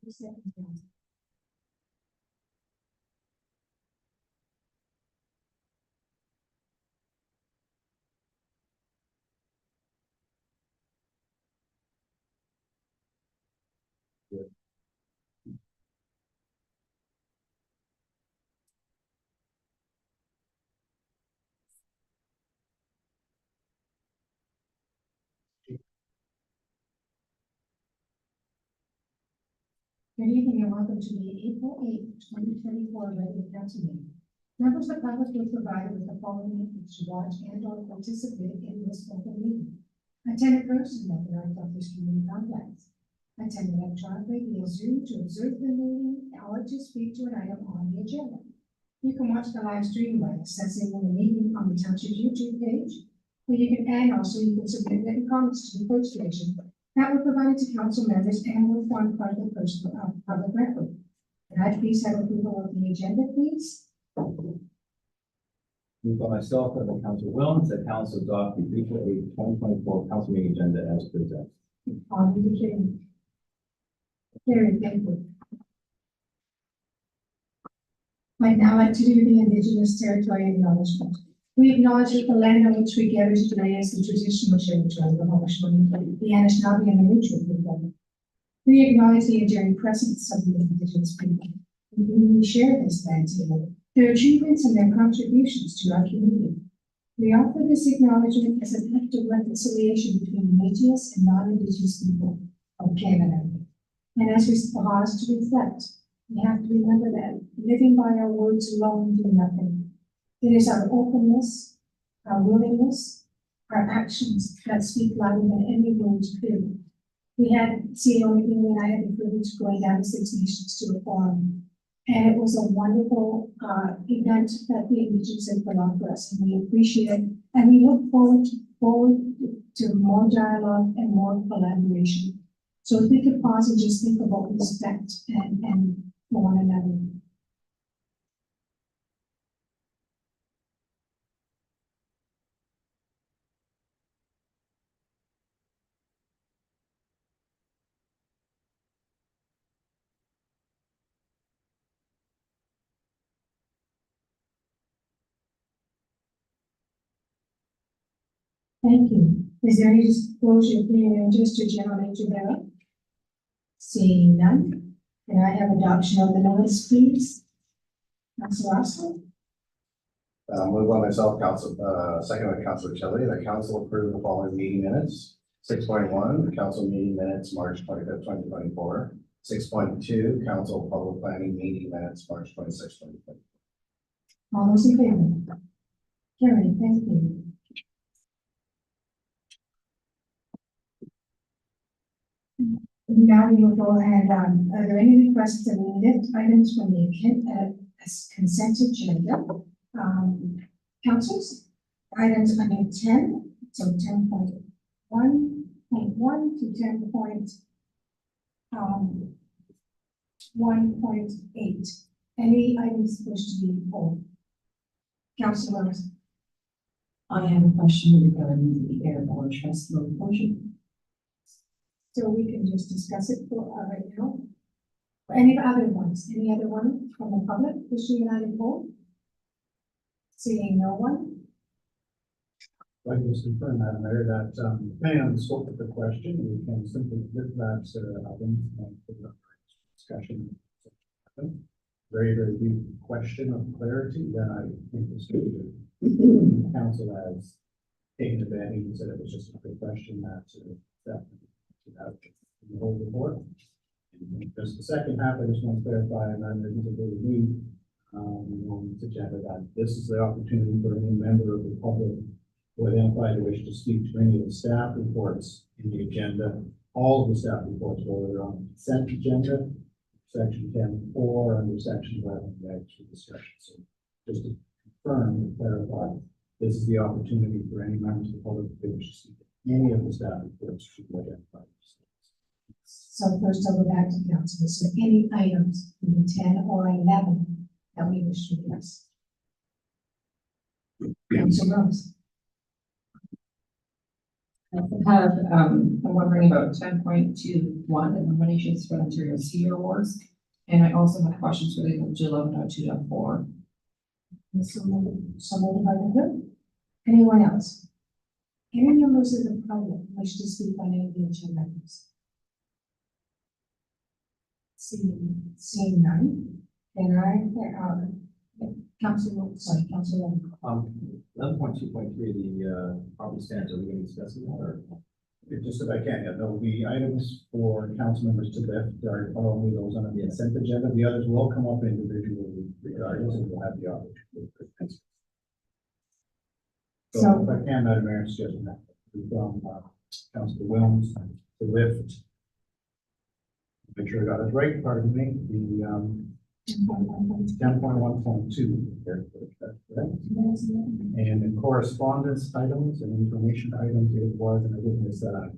Good evening and welcome to the April 8th, 2024 regular council meeting. Members of the public were provided with the following links to watch and/or participate in this open meeting. Attend in person at the North Office Community Complex. Attend electronically via Zoom to observe the meeting or to speak to an item on the agenda. You can watch the live stream by accessing the meeting on the Township YouTube page, you can submit written comments to the clerk station that were provided to council members and will form part of the public record. Can I please have approval of the agenda, please? Moved by myself and by Councilor Williams that council adopt the April 8th, 2024 council meeting agenda as presented. On the agenda. Very thank you. I'd now like to do the Indigenous Territory Acknowledgement. We acknowledge that the land on which we gather today is the traditional territory of the Haudenosaunee, the Anishinaabe, and the Mutual people. We acknowledge the enduring presence of the Indigenous people, with whom we share this land today, their achievements and their contributions to our community. We offer this acknowledgement as an act of reconciliation between Indigenous and non-Indigenous people of Canada. And as we pause to reflect, we have to remember that living by our words alone do nothing. It is our openness, our willingness, our actions that speak louder than any words could. We had CEO McNeely and I had the privilege of going down to Six Nations to a forum, and it was a wonderful event that the Indigenous had put on for us, and we appreciate it. And we look forward to more dialogue and more collaboration. So if we could pause and just think about respect and for one another. Thank you. Is there any disclosure of being interest to General Manager Barrett? Seeing none, can I have adoption of the minutes, please? Councilor Russell? Moved by myself, second by Councilor Kelly, that council approve the following meeting minutes. 6.1, council meeting minutes, March 25th, 2024. 6.2, council public planning meeting minutes, March 26th, 2024. All those in favor? Carried, thank you. Now we will go ahead. Are there any requests to lift items from the consent agenda? Councils, items under 10, so 10.1.1 to 10.1.8. Any items wish to be pulled? Councilors. I have a question regarding the airborne trust loan portion. So we can just discuss it for right now. Any other ones? Any other one from the public wishing an item pulled? Seeing no one. I can just confirm, Madam Mayor, that depending on the scope of the question, we can simply lift that item and put it up for discussion. Very, very brief question of clarity, then I think the council has taken advantage and said it was just a quick question that the whole report. And just the second half, I just want to clarify, and I'm going to really on this agenda that this is the opportunity for any member of the public who identify to wish to speak to any of the staff reports in the agenda, all of the staff reports, whether they're on the consent agenda, section 10, or under section 11, for discussion. So just to confirm and clarify, this is the opportunity for any members of the public who wish to speak to any of the staff reports to identify. So first I'll go back to council. So any items in 10 or 11 that we wish to address. Council Rose. I'm wondering about 10.21, the nominations for Ontario Senior Awards. And I also have questions related to 11.2.4. Someone by the group? Anyone else? Any members of the public wish to speak on any of the agenda items? Seeing none, then Councilor 11.2.3, the property standards, are we going to discuss that or? Just if I can, yeah, there will be items for council members to lift, there are only those on the consent agenda, the others will come up individually regardless, and we'll have the opportunity to present. So if I can, Madam Mayor, it's just from Councilor Williams to lift. Make sure I got it right, pardon me, the 10.1.2. And in correspondence items and information items, it was, and I didn't miss that.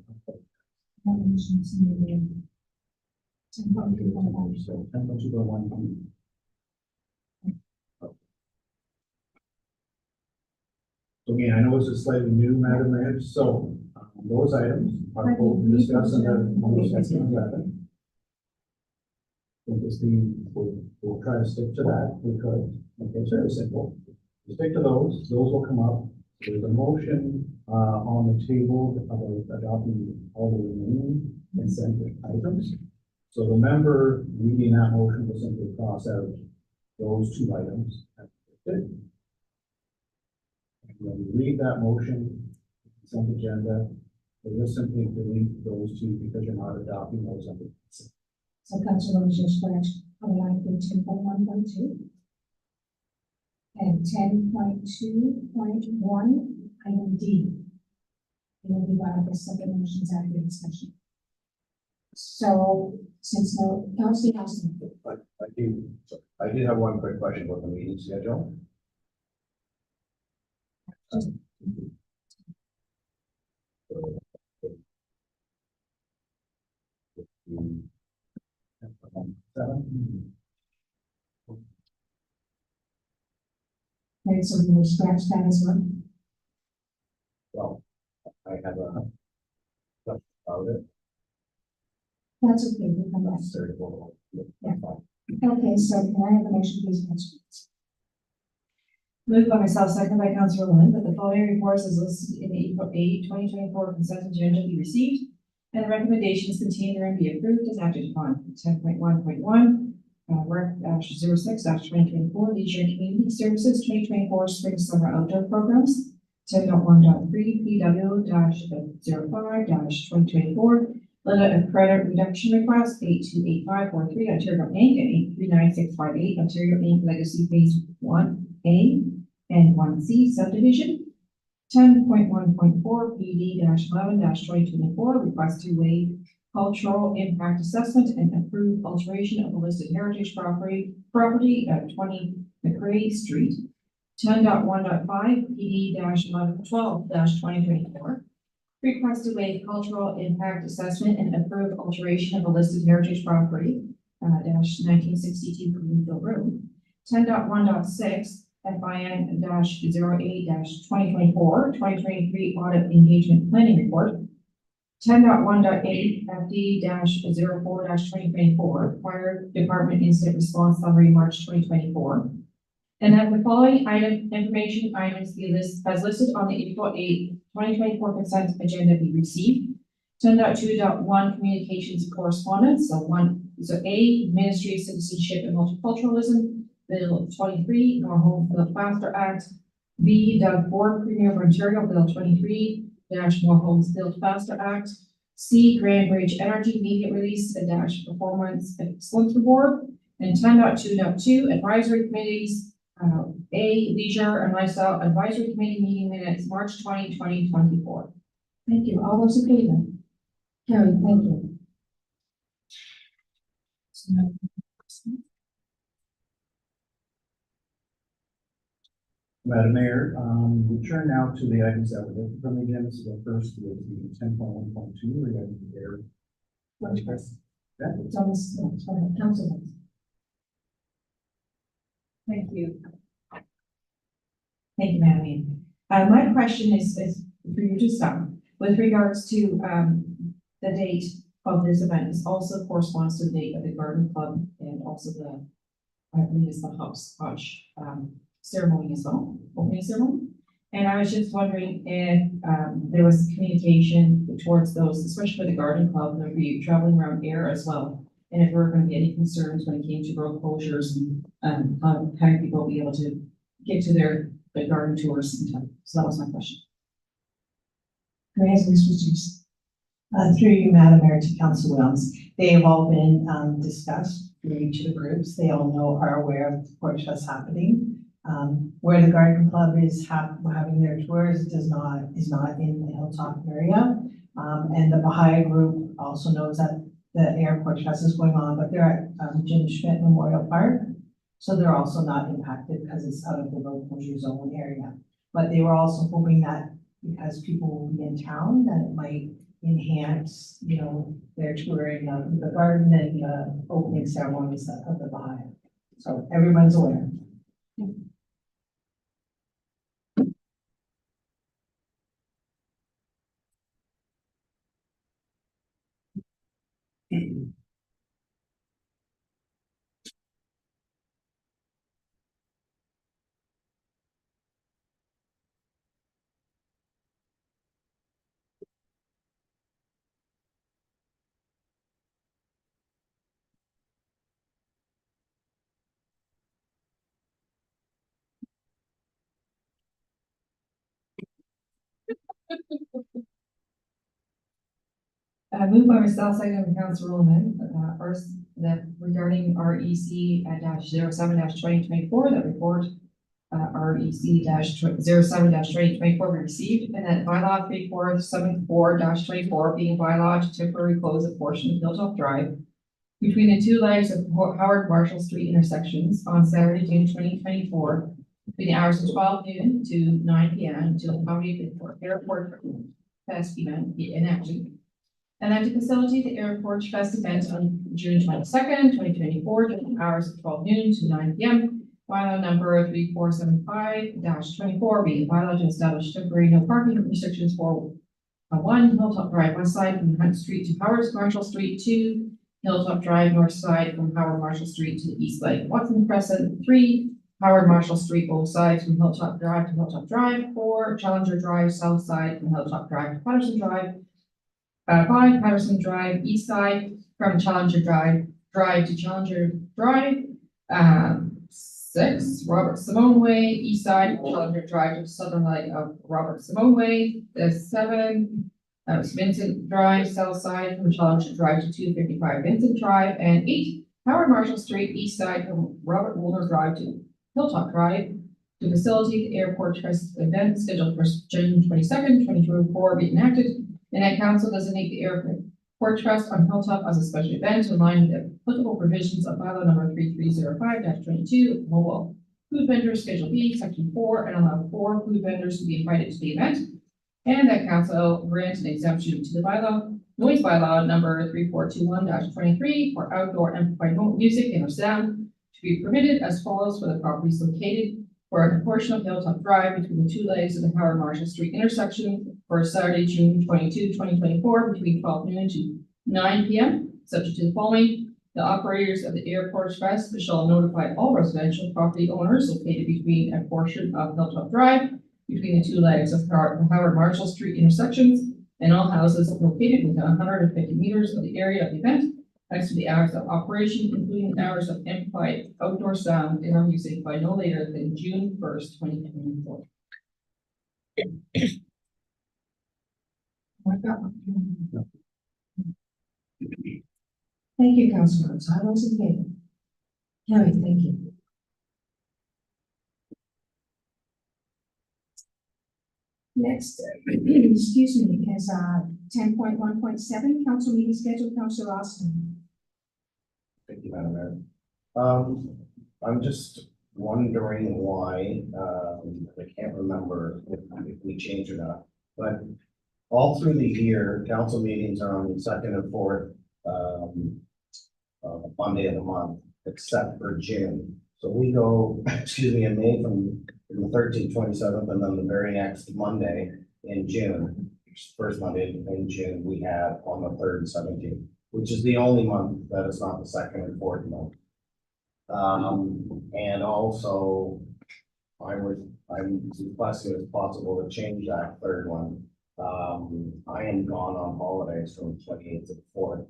So 10.2.1. So again, I know this is slightly new, Madam Mayor, so those items are both discussed in the we'll try to stick to that because it's very simple. We stick to those will come up. There's a motion on the table about adopting all the remaining consent items. So the member reading that motion will simply cross out those two items. And when you read that motion, consent agenda, you'll simply delete those two because you're not adopting those under consent. So Councilor just correct, on line 10.1.2. And 10.2.1, item D. It will be one of the second motions after the discussion. So, since no, Councilor Houston. I did have one quick question about the meeting schedule. Okay, so we will scratch that as well. Well, I have a question about it. That's okay, we'll come back. Very well. Okay, so can I have a motion, please, Councilor? Moved by myself, second by Councilor Lund, that the following reports as listed in the April 8, 2024 consent agenda be received, and the recommendations contained therein be approved as acted upon. 10.1.1, Rec 06-2024, Leisure and Community Services 2024 Spring Summer Outdoor Programs. 10.1.3, PW-05-2024, Letter of Credit Reduction Request 828543, Ontario Inc. and 839658, Ontario Inc. Legacy Phase 1A and 1C Subdivision. 10.1.4, PD-11-2024, request to waive cultural impact assessment and approve alteration of a listed heritage property at 20 McRae Street. 10.1.5, PD-1112-2024, request to waive cultural impact assessment and approve alteration of a listed heritage property, 1962 Greenfield Road. 10.1.6, FIN-08-2024-2023 Audit Engagement Planning Report. 10.1.8, FD-04-2024 Fire Department Incident Response Summary March 2024. And that the following information items be as listed on the April 8, 2024 consent agenda be received. 10.2.1 Communications and Correspondence. So A, Ministry of Citizenship and Multiculturalism, Bill 23, More Home Built Faster Act. B, Doug Ford, Premier of Ontario, Bill 23, More Homes Built Faster Act. C, Grand Bridge Energy Immediate Release -- Performance Excellence Award. And 10.2.2 Advisory Committees. A, Leisure and Lifestyle Advisory Committee meeting minutes, March 20, 2024. Thank you. All those in favor? Carried, thank you. Madam Mayor, we turn now to the items that were lifted from the agenda. So the first was the 10.1.2 regarding the air. Councilor. Thank you. Thank you, Madam Mayor. My question is for you to start. With regards to, the date of this event, this also corresponds to the date of the garden club and also the, I believe it's the hopscotch, ceremony as well, opening ceremony. And I was just wondering if, there was communication towards those, especially for the garden club, there'll be traveling around air as well. And if there were going to be any concerns when it came to road closures and, having people be able to get to their garden tours in time. So that was my question. Grace, Ms. Reduce. Through you, Madam Mayor, to Council Williams, they have all been discussed through each of the groups. They all are aware of the porch that's happening. Where the garden club is having their tours is not in the Hilltop area. And the Baha'i group also knows that the airport fest is going on, but they're at Jim Schmidt Memorial Park. So they're also not impacted because it's out of the road closure zone area. But they were also hoping that because people will be in town, that it might enhance, their touring of the garden and opening ceremonies of the Baha'i. So everyone's aware. Moved by myself, second by Councilor Roman, first, that regarding REC dash 07-2024, that report, REC dash 07-2024 be received, and that bylaw 3474-24 being bylaw to temporarily close a portion of Hilltop Drive between the two legs of Howard Marshall Street intersections on Saturday, June 2024, between the hours of 12 noon to 9 p.m. to accommodate the airport fest event be enacted. And then to facilitate the Airport Fest event on June 22nd, 2024, during the hours of 12 noon to 9 p.m. Bylaw number 3475-24 being bylaw to establish temporary no parking restrictions for 1 Hilltop Drive west side from Hunt Street to Howard Marshall Street, 2 Hilltop Drive north side from Howard Marshall Street to the east leg of Watson Crescent, 3 Howard Marshall Street both sides from Hilltop Drive to Hilltop Drive, 4 Challenger Drive south side from Hilltop Drive to Patterson Drive, 5 Patterson Drive, east side from Challenger Drive to Challenger Drive. 6 Robert Simone Way, east side from Challenger Drive to the southern leg of Robert Simone Way. 7 Vincent Drive, south side from Challenger Drive to 255 Vincent Drive. And 8 Howard Marshall Street, east side from Robert Woolner Drive to Hilltop Drive. To facilitate the Airport Fest event scheduled for June 22nd, 2024 be enacted. And that council designate the Airport Fest on Hilltop as a special event in line with the applicable provisions of bylaw number 3305-22, mobile food vendors Schedule B, Section 4, and allow 4 food vendors to be invited to the event. And that council grant an exemption to the noise bylaw number 3421-23 for outdoor amplified music and or sound to be permitted as follows for the properties located for a portion of Hilltop Drive between the two legs of the Howard Marshall Street intersection for Saturday, June 22, 2024, between 12 noon to 9 p.m. Subject to the following: the operators of the Airport Fest shall notify all residential property owners located between a portion of Hilltop Drive between the two legs of Howard Marshall Street intersections and all houses located within 150 meters of the area of the event as to the hours of operation, including hours of amplified outdoor sound and or music by no later than June 1st, 2024. Thank you, Councilors. All those in favor? Carrie, thank you. Next, excuse me, is 10.1.7, council meeting schedule, Councilor Austin. Thank you, Madam Mayor. I'm just wondering why, I can't remember if we changed or not, but all through the year, council meetings are on the second and fourth Monday of the month, except for June. So we go, in May from the 13th, 27th, and then the very next Monday in June. first Monday in June, we have on the 3rd and 17th, which is the only month that is not the second and fourth month. And also, I'm requesting if possible to change that third one. I am gone on holidays from 28th to the 4th.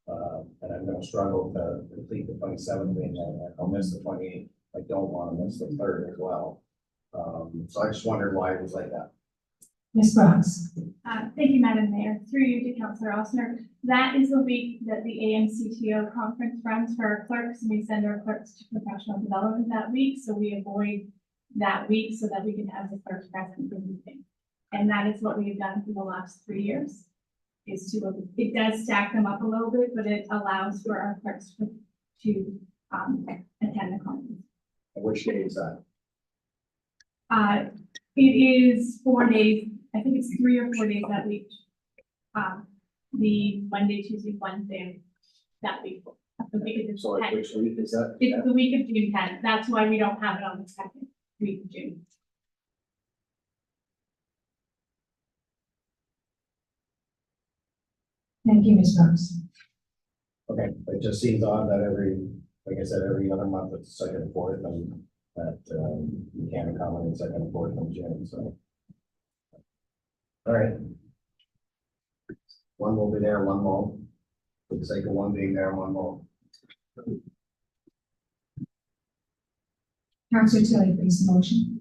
And I'm gonna struggle to complete the 27th, and I'll miss the 28th. I don't want to miss the 3rd as well. So I just wondered why it was like that. Ms. Brooks. Thank you, Madam Mayor. Through you to Councillor Osner. That is the week that the AMCTO conference runs for our clerks, and we send our clerks to professional development that week. So we avoid that week so that we can have the clerks present for the meeting. And that is what we have done for the last 3 years. It does stack them up a little bit, but it allows for our clerks to attend the conference. And which day is that? It is 4 days, I think it's 3 or 4 days that week. The Monday, Tuesday, Wednesday, that week. The week of the So 10th. which week is that? It's the week of June 10th. That's why we don't have it on the second week of June. Thank you, Ms. Brooks. Okay, it just seems odd that like I said, every other month it's second and fourth, and that, you can't accommodate second and fourth in June, so. All right. One will be there, one won't. For the sake of one being there, one won't. Councillor Tilly, please, motion.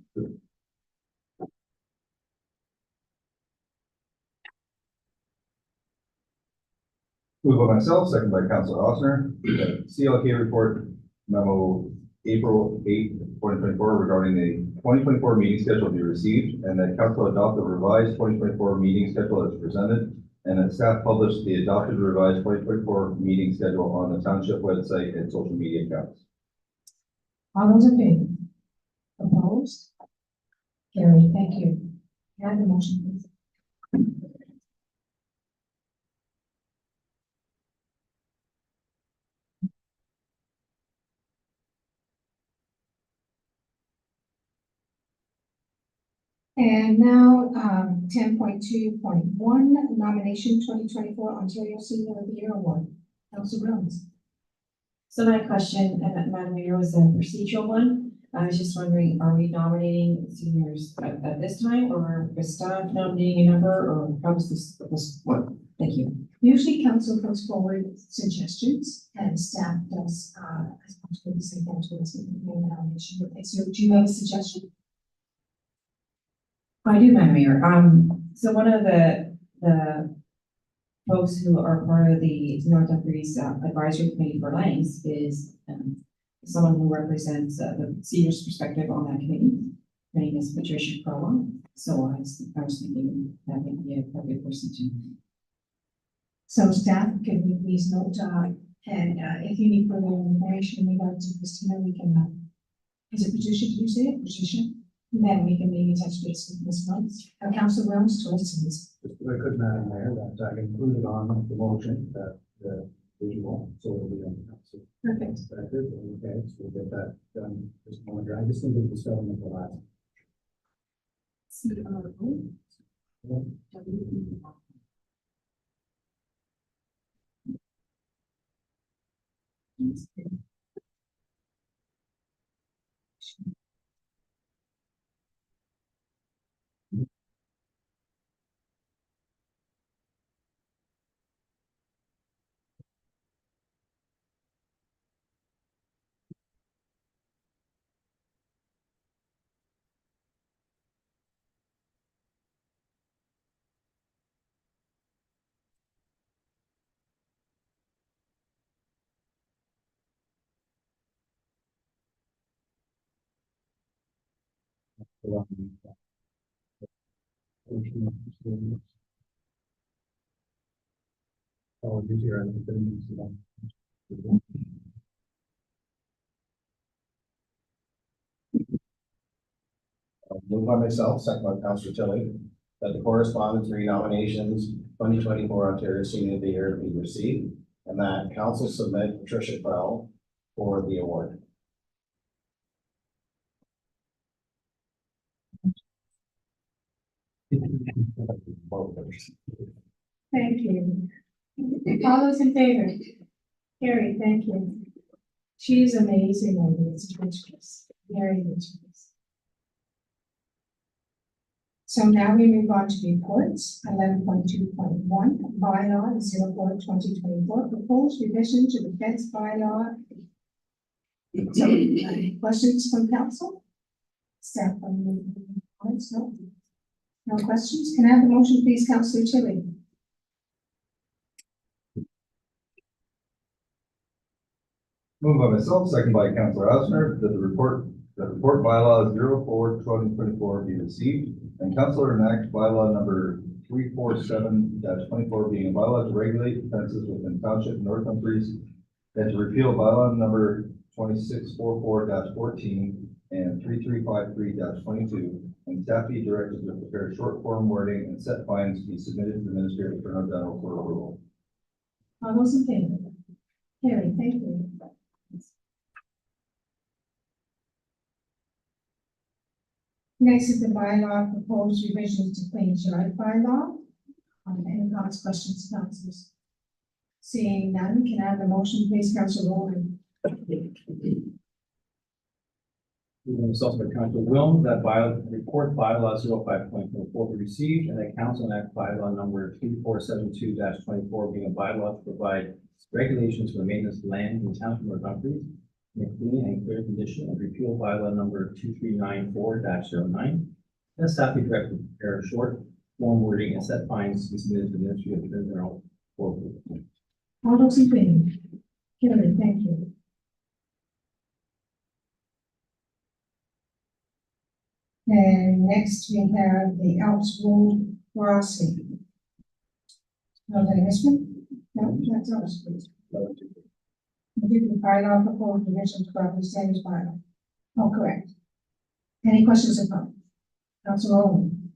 Moved by myself, second by Councilor Osner, the CLK report memo April 8th, 2024 regarding the 2024 meeting schedule be received, and that council adopt the revised 2024 meeting schedule as presented, and that staff publish the adopted revised 2024 meeting schedule on the township website and social media accounts. All those in favor? Opposed? Carried, thank you. Add the motion, please. And now, 10.2.1, nomination 2024 Ontario Senior of the Year Award. Councillor Williams. So my question, and Madam Mayor, was a procedural one. I was just wondering, are we nominating seniors at this time, or is staff nominating a number, or how does this work? Thank you. Usually council puts forward suggestions and staff does, as much as the same council as the nomination. So do you have a suggestion? I do, Madam Mayor. So one of the folks who are part of the North Dumfries Advisory Committee for Langs is someone who represents the seniors' perspective on that committee. Her name is Patricia Perla. So I was thinking that would be a good person to. So staff, can we please note, and if you need further information in regards to Christina, we can, is it Patricia, did you say it, Patricia? Then we can maybe touch base with Ms. Williams. Councillor Williams, to us, please. Just if I could, Madam Mayor, that I included on the motion that the visual, so it'll be on the council. Perfect. Perspective, okay, so we'll get that done this moment. I just needed the spelling of the last. Oh, you here, I think. Moved by myself, second by Councillor Tilly, that the correspondence renominations 2024 Ontario Senior of the Year be received, and that council submit Patricia Crowell for the award. Thank you. All those in favor? Carrie, thank you. She's amazing, lady. It's ridiculous, very ridiculous. So now we move on to reports, 11.2.1, bylaw 04/2024, proposed revision to the fence bylaw. So, questions from council? Staff, comments? No? No questions? Can I have the motion, please, Councillor Chili? Moved by myself, second by Councilor Osmer, that the report bylaw 04/2024 be received, and Councilor enact bylaw number 347-24 being a bylaw to regulate fences within Township North Humphreys, and to repeal bylaw number 2644-14 and 3353-22, and staff be directed to prepare short form wording and set fines to be submitted to the Ministry of Attorney General for approval. All those in favor? Carrie, thank you. Next is the bylaw proposed revisions to Queen's Yard bylaw. Any comments, questions, councillors? Seeing none, can I have the motion, please, Councillor Rowland? Moving myself by Councilor Wilms, that report bylaw 05.04 be received, and that council enact bylaw number 3472-24 being a bylaw to provide regulations for maintenance of land in the town of North Humphreys in a clean and clear condition, and repeal bylaw number 2394-09. And staff be directed to prepare a short form wording and set fines to be submitted to the Ministry of Attorney General for approval. All those in favor? Carrie, thank you. And next we have the Alps Road crossing. No, did I miss one? No, that's ours, please. The bylaw proposed revision to property standards bylaw. Oh, correct. Any questions or comments? Councilor Rowland?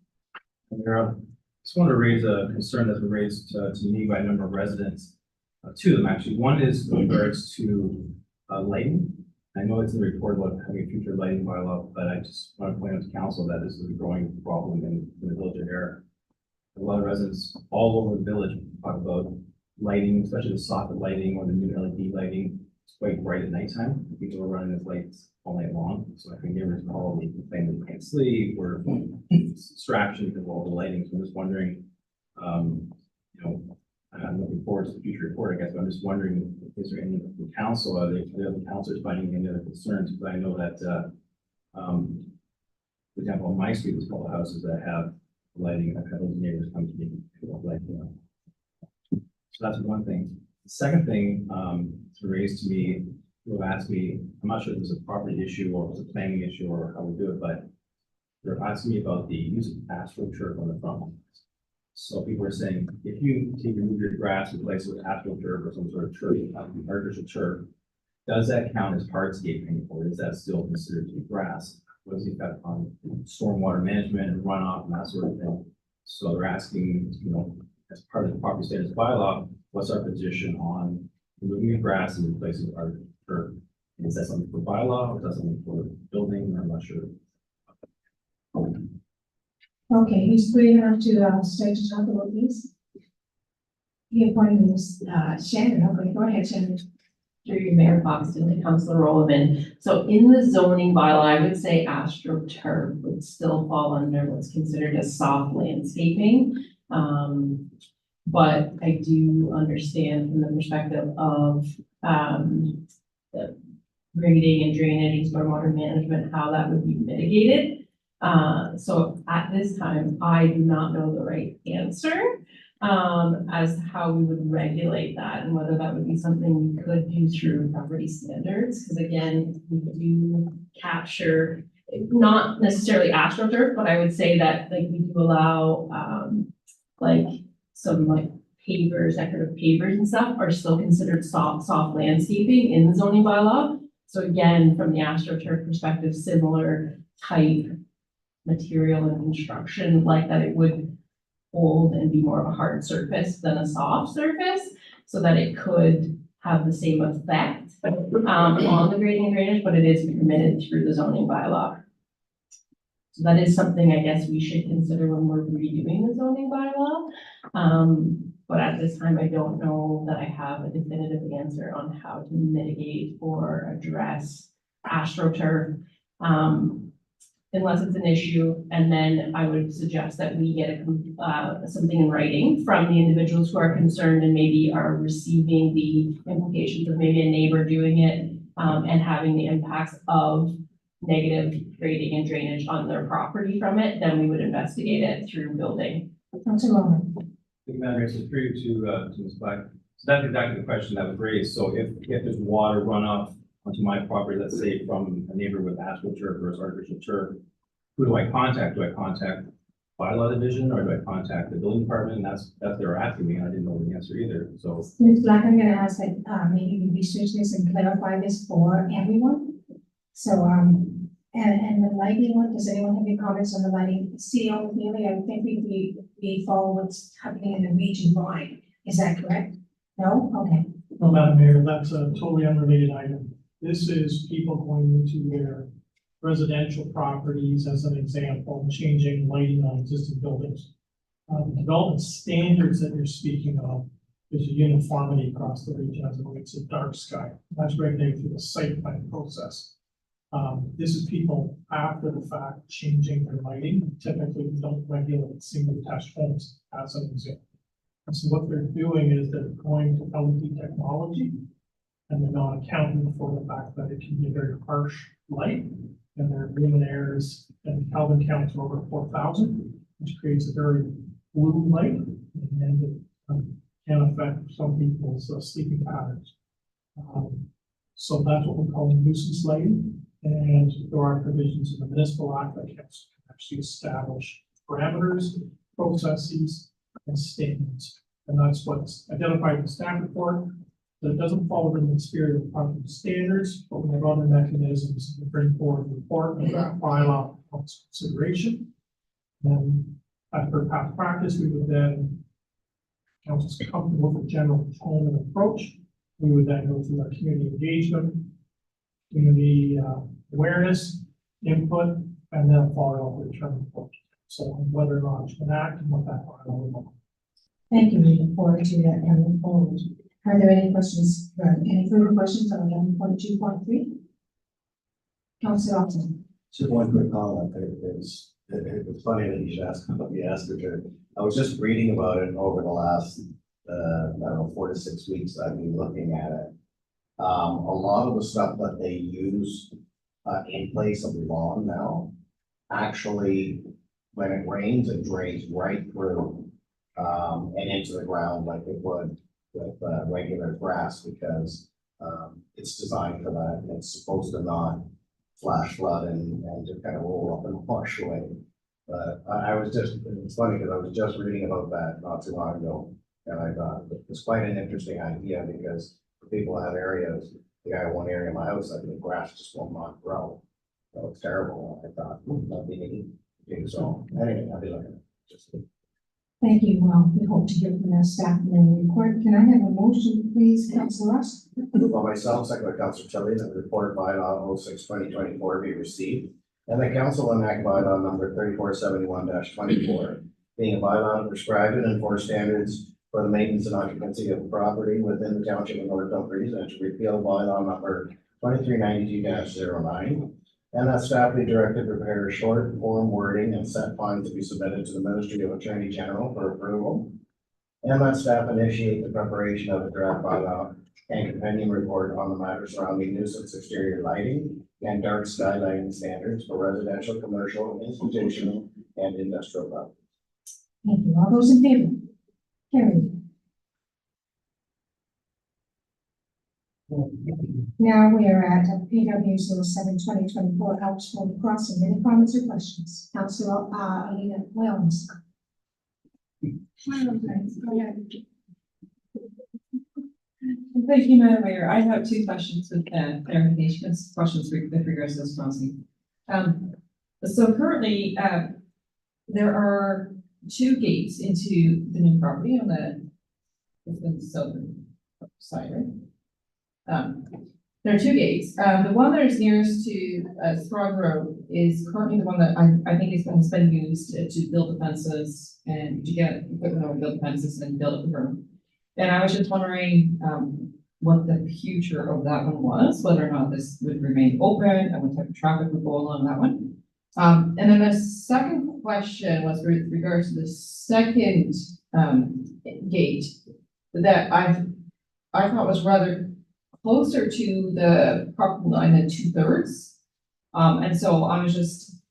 Just want to raise a concern that's been raised to me by a number of residents. Two of them actually. One is in regards to lighting. I know it's in the report about having a future lighting bylaw, but I just want to point out to council that this is a growing problem in the village of Ayr. A lot of residents all over the village talk about lighting, especially the soffit lighting or the new LED lighting. It's quite bright at nighttime. People are running those lights all night long. So I think neighbors call me complaining they can't sleep or distraction because of all the lighting. So I'm just wondering, I'm looking forward to the future report, I guess, but I'm just wondering, is there any from council, are the other councilors finding any other concerns? Because I know that, for example, on my street, there's a couple of houses that have lighting, I've had those neighbors come to me, like, so that's one thing. The second thing, to raise to me, who asked me, I'm not sure if it was a property issue or it was a planning issue or how we do it, but they're asking me about the use of astroturf on the front. So people are saying, if you remove your grass and replace it with astroturf or some sort of turf, artificial turf, does that count as hardscaping, or is that still considered to be grass? What is the effect on stormwater management and runoff and that sort of thing? So they're asking, as part of the property standards bylaw, what's our position on removing the grass and replacing it with artificial turf? Is that something for bylaw, or is that something for building? I'm not sure. Okay, who's brave enough to start to talk about these? He appointed Ms. Shannon. Okay, go ahead, Shannon. Through you, Mayor Foxton and Councilor Rowland. So in the zoning bylaw, I would say astroturf would still fall under what's considered as soft landscaping. But I do understand from the perspective of the grading and drainage and stormwater management, how that would be mitigated. So at this time, I do not know the right answer as to how we would regulate that and whether that would be something we could do through property standards. Because again, we do capture, not necessarily astroturf, but I would say that like we do allow some pavers, decorative pavers and stuff are still considered soft landscaping in the zoning bylaw. So again, from the astroturf perspective, similar type material and construction like that, it would hold and be more of a hard surface than a soft surface, so that it could have the same effect on the grading and drainage, but it is permitted through the zoning bylaw. So that is something I guess we should consider when we're redoing the zoning bylaw. But at this time, I don't know that I have a definitive answer on how to mitigate or address AstroTurf. Unless it's an issue, and then I would suggest that we get something in writing from the individuals who are concerned and maybe are receiving the implications of maybe a neighbor doing it, and having the impacts of negative grading and drainage on their property from it, then we would investigate it through building. Councilor Long. Madam Mayor, so through to Ms. Black. So that's exactly the question that was raised. So if there's water runoff onto my property, let's say from a neighbor with AstroTurf versus artificial turf, who do I contact? Do I contact bylaw division or do I contact the building department? And that's they were asking me, and I didn't know the answer either. So Ms. Black, I'm gonna ask that, maybe we research this and clarify this for everyone. So, and the lighting one, does anyone have any comments on the lighting? CEO, really, I think we follow what's happening in the region wide. Is that correct? No? Okay. No, Madam Mayor, that's a totally unrelated item. This is people going into their residential properties, as an example, and changing lighting on existing buildings. The development standards that you're speaking of is a uniformity across the region as it relates to dark sky. That's regulated through the site plan process. This is people after the fact changing their lighting. Typically, we don't regulate single detached homes as an example. And so what they're doing is they're going to LED technology, and they're not accounting for the fact that it can be a very harsh light, and their luminaires and Kelvin counts are over 4,000, which creates a very blue light, and it can affect some people's sleeping patterns. So that's what we call nuisance lighting, and there are provisions in the municipal act that can actually establish parameters, processes, and statements. And that's what's identified in the staff report. That it doesn't fall within the spirit of project standards, but we have other mechanisms to bring forward the report and that bylaw for consideration. And as per past practice, we would then, council's comfortable with the general tone and approach. We would then go through our community engagement, community awareness, input, and then follow up with the term report. So whether or not to enact and what that bylaw would look. Thank you. We look forward to that and forward. Are there any questions, any further questions on 11.2.3? Councilor Austin. Just one quick comment. It's funny that you should ask about the AstroTurf. I was just reading about it over the last, I don't know, 4 to 6 weeks. I've been looking at it. A lot of the stuff that they use in place of lawn now, actually, when it rains, it drains right through and into the ground like it would with regular grass, because it's designed for that, and it's supposed to not flash flood and just kind of roll up and wash away. But I was just, it's funny because I was just reading about that not too long ago, and I thought it's quite an interesting idea, because people have areas, the guy in one area of my house, I think the grass just will not grow. So it's terrible. I thought that'd be neat. So anyway, I'll be looking at it. Just Thank you. Well, we hope to hear from our staff in the report. Can I have a motion, please, Councilor Ross? by myself, second by Councilor Chile, that the report bylaw 06/2024 be received, and the council enact bylaw number 3471-24, being a bylaw to prescribe and enforce standards for the maintenance and occupancy of property within the township of North Dumfries, and to repeal bylaw number 2392-09. And that staff be directed to prepare short form wording and set fines to be submitted to the Ministry of Attorney General for approval. And that staff initiate the preparation of a draft bylaw and companion report on the matter surrounding nuisance exterior lighting and dark sky lighting standards for residential, commercial, institutional, and industrial properties. Thank you. All those in favor? Carried. Now we are at PW 07/2024 Alps Road Crossing. Any comments or questions? Councilor Alina Williams. Go ahead. Thank you, Madam Mayor. I have 2 questions with clarification, questions with regards to this crossing. So currently, there are 2 gates into the new property on the southern side, right? There are two gates. The one that is nearest to Sprague Road is currently the one that I think has been used to build the fences and to get equipment over, build the fences and build up the berm. And I was just wondering what the future of that one was, whether or not this would remain open and what type of traffic would go along that one. And then the second question was with regards to the second gate that I thought was rather closer to the property line than 2/3. And so I was just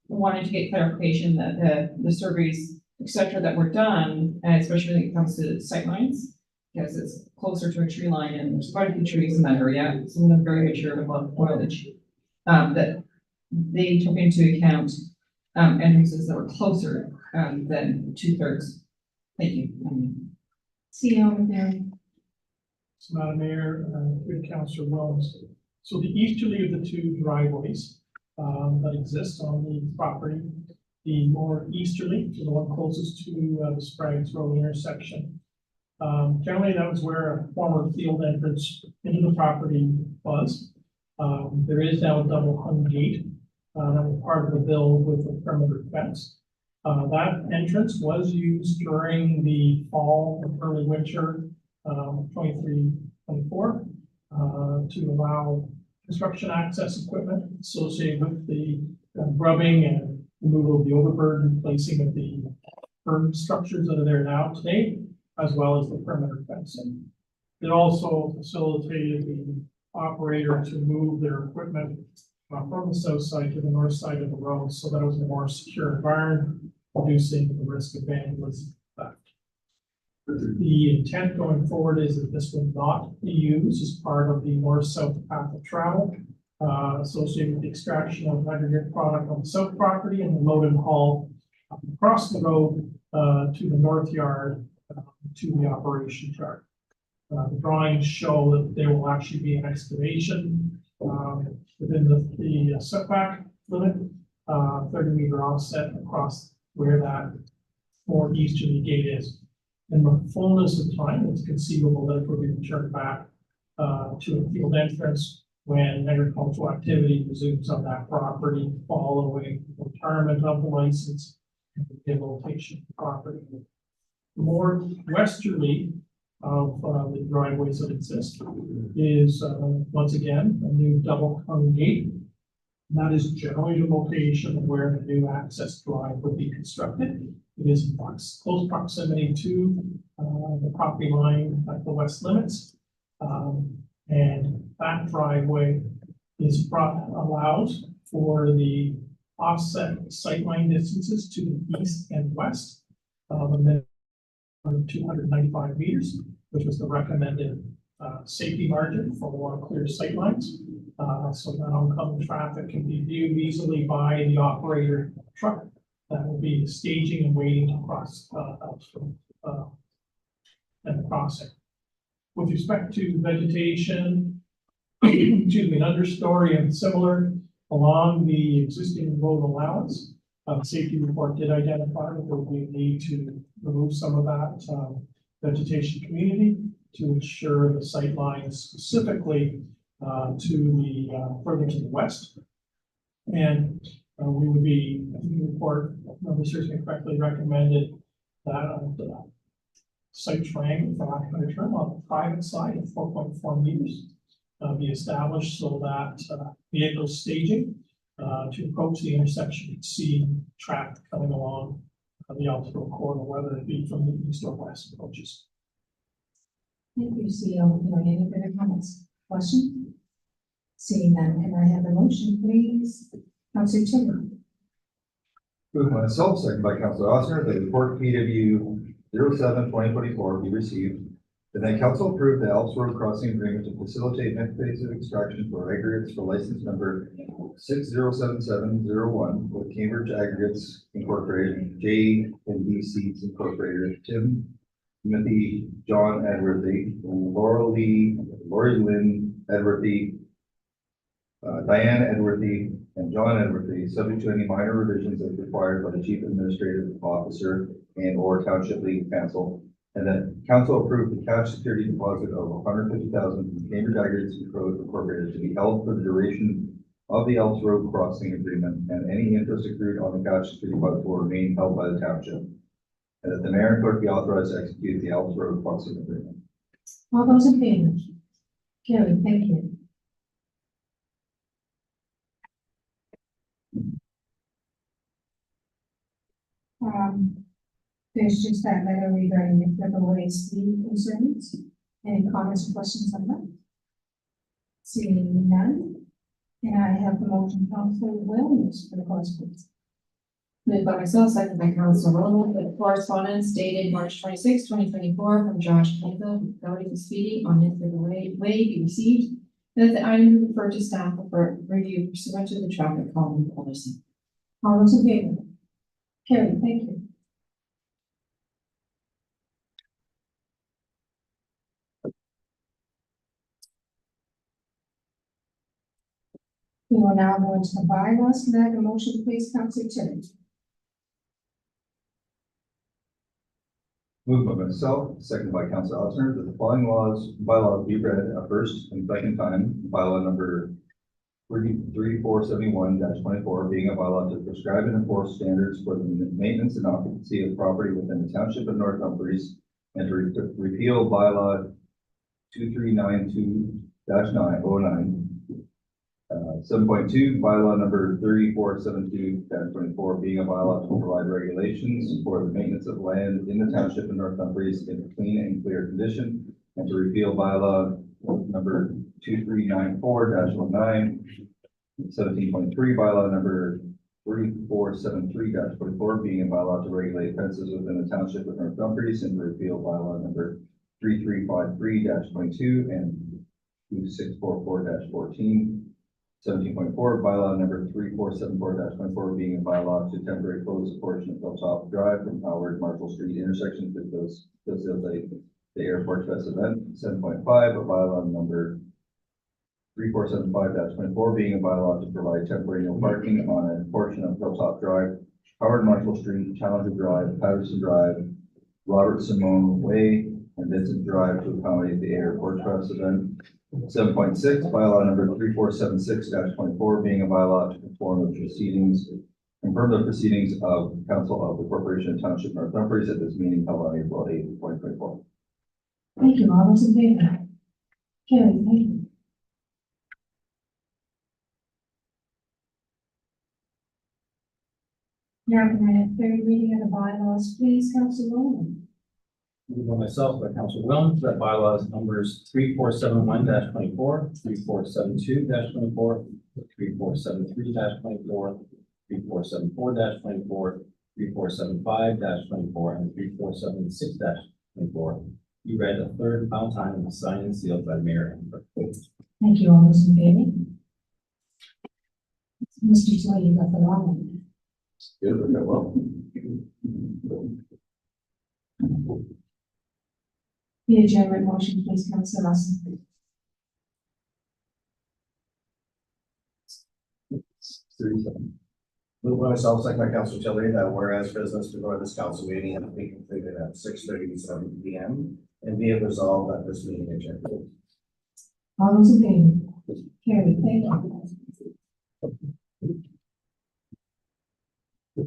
wanting to get clarification that the surveys, et cetera, that were done, and especially when it comes to sightlines, because it's closer to a tree line and there's quite a few trees in that area, some of them very mature with a lot of foliage, that they took into account entrances that were closer than 2/3. Thank you. CEO McNary. So, Madam Mayor, good Councillor Williams. So the easterly of the two driveways that exist on the property, the more easterly, so the one closest to the Sprague's Road intersection. Generally, that was where a former field entrance into the property was. There is now a double hung gate that was part of the build with a perimeter fence. That entrance was used during the fall and early winter 23-24 to allow construction access equipment associated with the grubbing and removal of the overburden, placing of the berm structures that are there now today, as well as the perimeter fencing. It also facilitated the operator to move their equipment from the south side to the north side of the road, so that it was a more secure environment, reducing the risk of vandalism. The intent going forward is that this will not be used as part of the north-south path of travel associated with the extraction of aggregate product on the south property and the load and haul across the road to the north yard to the operation chart. The drawings show that there will actually be an excavation within the setback limit, 30-meter offset across where that more easterly gate is. In the fullness of time, it's conceivable that it will be returned back to a field entrance when agricultural activity resumes on that property following retirement of the license and the rehabilitation of the property. More westerly of the driveways that exist is once again a new double hung gate. And that is generally the location where the new access drive would be constructed. It is in close proximity to the property line at the west limits. And that driveway is allowed for the offset sightline distances to the east and west of a minimum of 295 meters, which was the recommended safety margin for more clear sightlines. So that oncoming traffic can be viewed easily by the operator truck that will be staging and waiting to cross and crossing. With respect to vegetation, excuse me, an understory and similar along the existing road allowance, the safety report did identify that there will be a need to remove some of that vegetation community to ensure the sight lines specifically to the further to the west. And we would be, I think the report, if memory serves me correctly, recommended that the site triangle, for lack of a better term, on the private side of 4.4 meters be established so that vehicle staging to approach the intersection and see traffic coming along the Altadore corridor, whether it be from the east or west approaches. Thank you, CEO. Any further comments? Question? Seeing none, can I have a motion, please? Councillor Timmer. Moved by myself, second by Councillor Ossner, that the report PW 07-2024 be received. And then council approved the Alps Road crossing agreement to facilitate next phase of extraction for aggregates for license number 607701 with Cambridge Aggregates Incorporated, J and D Seeds Incorporated, Timothy John Edworthy, Lori Lynn Edworthy, Diane Edworthy, and John Edworthy, subject to any minor revisions as required by the Chief Administrative Officer and or Township League Council And that council approved the cash security deposit of $150,000 from Cambridge Aggregates Road Incorporated to be held for the duration of the Elks Road crossing agreement, and any interest accrued on the cash security deposit will remain held by the township. And that the mayor and clerk be authorized to execute the Elks Road crossing agreement. All those in favor? Carried, thank you. There's just that letter regarding the federal ASB concerns. Any comments or questions on that? Seeing none, and I have the motion Council Williams for the correspondence. Moved by myself, second by Council Rowland, that correspondence dated March 26, 2024, from Josh Canfield regarding speeding on North River Way be received, and that the item be referred to staff for review pursuant to the traffic calming policy. All those in favor? Carried, thank you. We will now go into the bylaws. Can I have a motion, please, Council Chair? Moved by myself, seconded by Council Ossner, that the following bylaws be read a first and second time. Bylaw number 3471-24 being a bylaw to prescribe and enforce standards for the maintenance and occupancy of property within the township of North Dumfries, and to repeal bylaw 2392-09. 7.2, bylaw number 3472-24 being a bylaw to provide regulations for the maintenance of land in the township of North Dumfries in clean and clear condition, and to repeal bylaw number 2394-19. 17.3, bylaw number 3473-24 being a bylaw to regulate fences within the township of North Dumfries, and to repeal bylaw number 3353-22 and 2644-14. 17.4, bylaw number 3474-24 being a bylaw to temporarily close a portion of Hilltop Drive from Howard Marshall Street intersection to facilitate the Airport Fest event. 7.5, a bylaw number 3475-24 being a bylaw to provide temporary no parking on a portion of Hilltop Drive, Howard Marshall Street, Challenger Drive, Patterson Drive, Robert Simone Way, and Vincent Drive to accommodate the Airport Fest event. 7.6, bylaw number 3476-24 being a bylaw to confirm the proceedings of Council of the Corporation of Township North Dumfries at this meeting held on April 8, 2024. Thank you. All those in favor? Carried, thank you. Now can I have third reading of the bylaws, please, Council Rowland? Moved by myself, by Council Williams, that bylaws numbers 3471-24, 3472-24, 3473-24, 3474-24, 3475-24, and 3476-24 be read a third and final time and signed and sealed by the mayor and clerk. Thank you. All those in favor? Mr. Toy, you got the long one. Good, okay, well. The adjournment motion, please, Council Russell. Moved by myself, second by Council Tillery, that whereas business before this council meeting has been completed at 6:37 p.m. and be it resolved that this meeting adjourned. All those in favor? Carried, thank you.